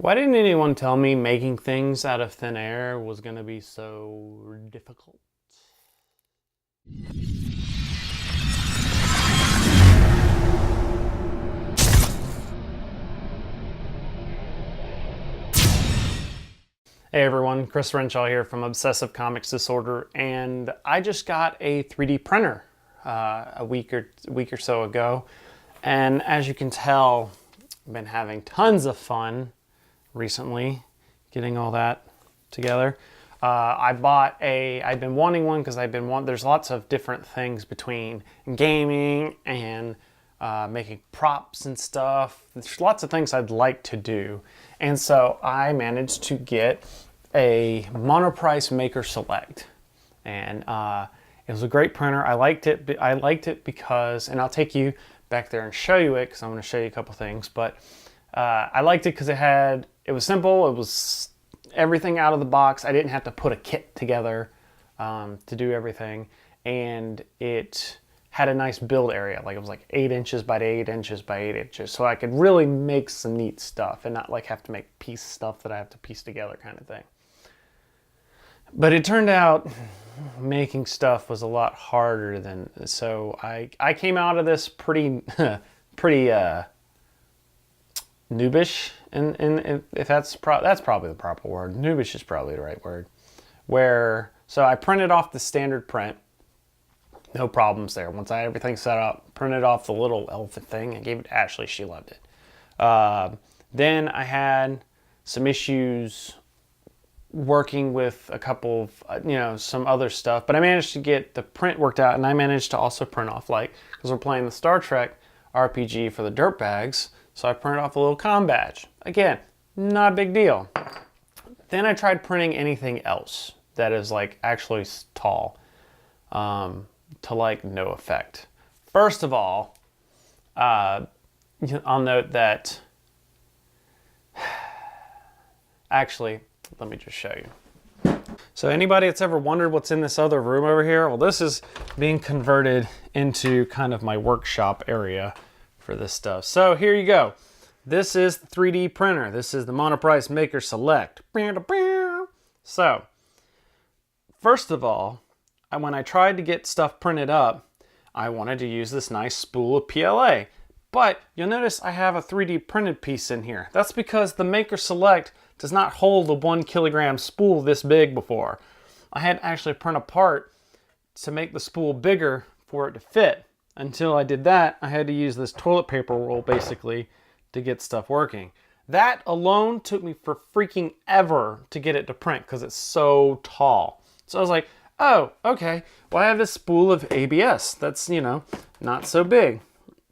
Why didn't anyone tell me making things out of thin air was going to be so difficult? Hey everyone, Chris Renshaw here from Obsessive Comics Disorder, and I just got a 3D printer a week or so ago, and as you can tell, I've been having tons of fun recently getting all that together. I've been wanting one because there's lots of different things between gaming and making props and stuff. There's lots of things I'd like to do. And so I managed to get a Monoprice Maker Select. And it was a great printer. I liked it because, and I'll take you back there and show you it because I'm going to show you a couple things. But I liked it because it was simple. It was everything out of the box. I didn't have to put a kit together to do everything. And it had a nice build area. Like it was like 8 inches by 8 inches by 8 inches. So I could really make some neat stuff and not like have to make piece stuff that I have to piece together kind of thing. But it turned out making stuff was a lot harder than, so I came out of this pretty noobish, and if that's probably the proper word. Noobish is probably the right word. So I printed off the standard print, no problems there. Once I had everything set up, printed off the little elephant thing and gave it to Ashley. She loved it. Then I had some issues working with a couple of, some other stuff, but I managed to get the print worked out, and I managed to also print off, like, because we're playing the Star Trek RPG for the dirt bags, so I printed off a little comm badge. Again, not a big deal. Then I tried printing anything else that is like actually tall, to like no effect. First of all, I'll note that, actually, let me just show you. So anybody that's ever wondered what's in this other room over here, well, this is being converted into kind of my workshop area for this stuff. So here you go. This is the 3D printer. This is the Monoprice Maker Select. So, first of all, when I tried to get stuff printed up, I wanted to use this nice spool of PLA. But you'll notice I have a 3D printed piece in here. That's because the Maker Select does not hold a 1 kilogram spool this big before. I had to actually print a part to make the spool bigger for it to fit. Until I did that, I had to use this toilet paper roll basically to get stuff working. That alone took me for freaking ever to get it to print because it's so tall. So I was like, oh, okay, well I have this spool of ABS that's, not so big.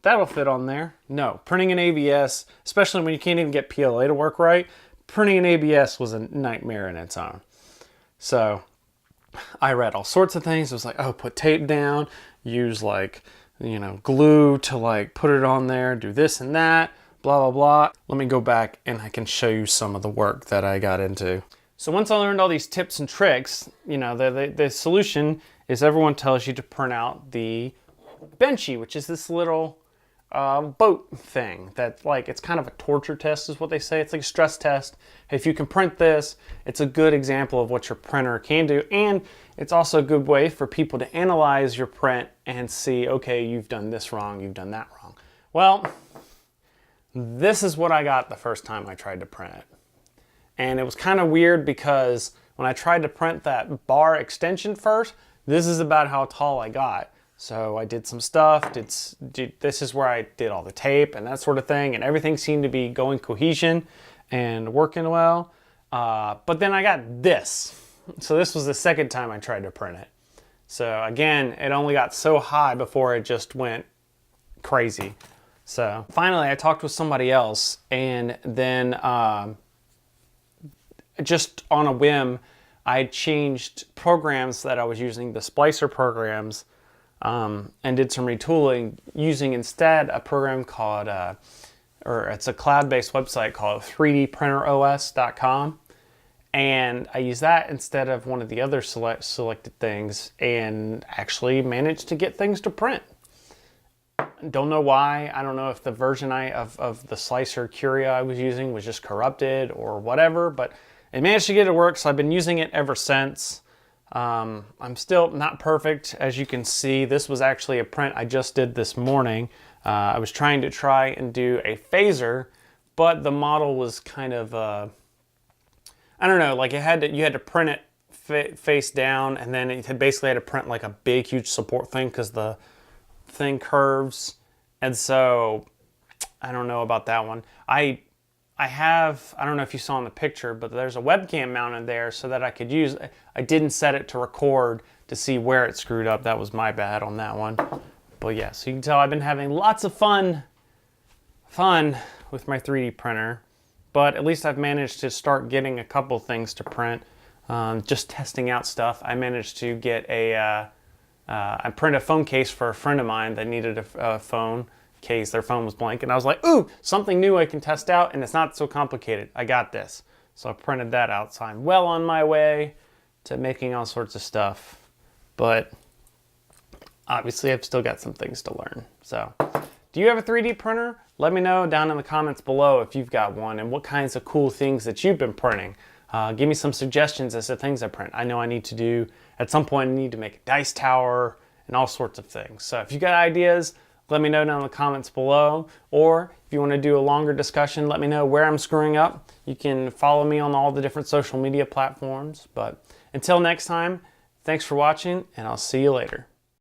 That'll fit on there. No, printing an ABS, especially when you can't even get PLA to work right, printing an ABS was a nightmare in its own. So I read all sorts of things. It was like, oh, put tape down, use like, glue to like put it on there, do this and that, blah, blah, blah. Let me go back and I can show you some of the work that I got into. So once I learned all these tips and tricks, the solution is everyone tells you to print out the Benchy, which is this little boat thing that, like, it's kind of a torture test is what they say. It's like a stress test. If you can print this, it's a good example of what your printer can do, and it's also a good way for people to analyze your print and see, okay, you've done this wrong, you've done that wrong. Well, this is what I got the first time I tried to print it. And it was kind of weird because when I tried to print that bar extension first, this is about how tall I got. So I did some stuff, this is where I did all the tape and that sort of thing, and everything seemed to be going cohesion and working well. But then I got this. So this was the second time I tried to print it. So again, it only got so high before it just went crazy. So finally I talked with somebody else, and then just on a whim, I changed programs that I was using, the splicer programs, and did some retooling using instead a program called, it's a cloud-based website called 3dprinteros.com. And I used that instead of one of the other selected things and actually managed to get things to print. Don't know why. I don't know if the version of the slicer Curia I was using was just corrupted or whatever, but it managed to get it to work, so I've been using it ever since. I'm still not perfect, as you can see. This was actually a print I just did this morning. I was trying to do a phaser, but the model was kind of, I don't know, like you had to print it face down, and then it had basically had to print like a big, huge support thing because the thing curves. And so I don't know about that one. I don't know if you saw in the picture, but there's a webcam mounted there so that I could use, I didn't set it to record to see where it screwed up. That was my bad on that one. But yeah, so you can tell I've been having lots of fun with my 3D printer, but at least I've managed to start getting a couple things to print. Just testing out stuff. I managed to get I printed a phone case for a friend of mine that needed a phone case. Their phone was blank, and I was like, ooh, something new I can test out, and it's not so complicated. I got this. So I printed that out. So I'm well on my way to making all sorts of stuff, but obviously I've still got some things to learn. So do you have a 3D printer? Let me know down in the comments below if you've got one and what kinds of cool things that you've been printing. Give me some suggestions as to things I print. I know I need to do, at some point I need to make a dice tower and all sorts of things. So if you got ideas, let me know down in the comments below. Or if you want to do a longer discussion, let me know where I'm screwing up. You can follow me on all the different social media platforms. But until next time, thanks for watching, and I'll see you later.